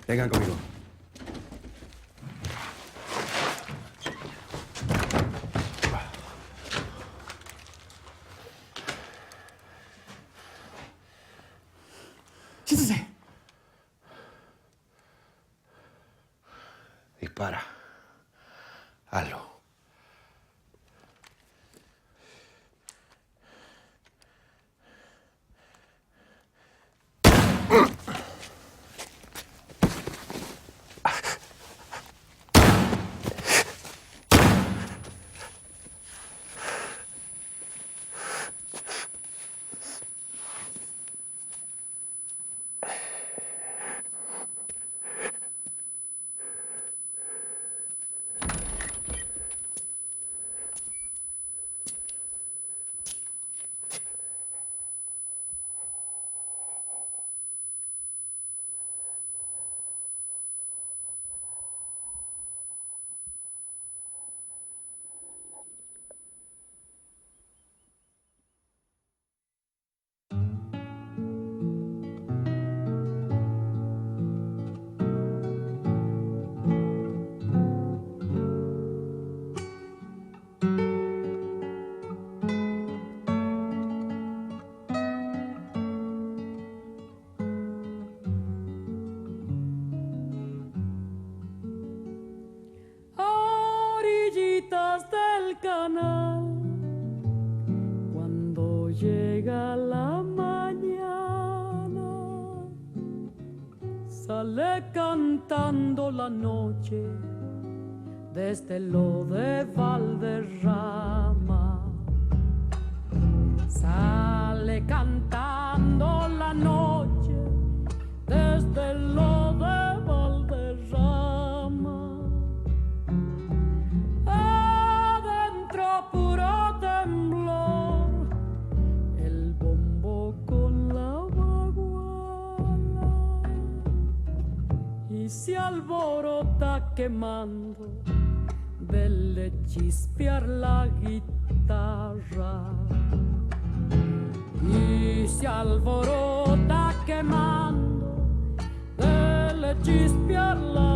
Vengan conmigo. Siéntese. Dispara. Hazlo. Del canal, cuando llega la mañana, sale cantando la noche desde lo de Valderrama. Sale cantando la noche desde lo de Valderrama. Puro temblor, el bombo con la baguala, y se alborota quemando del chispear la guitarra, y se alborota quemando del chispear la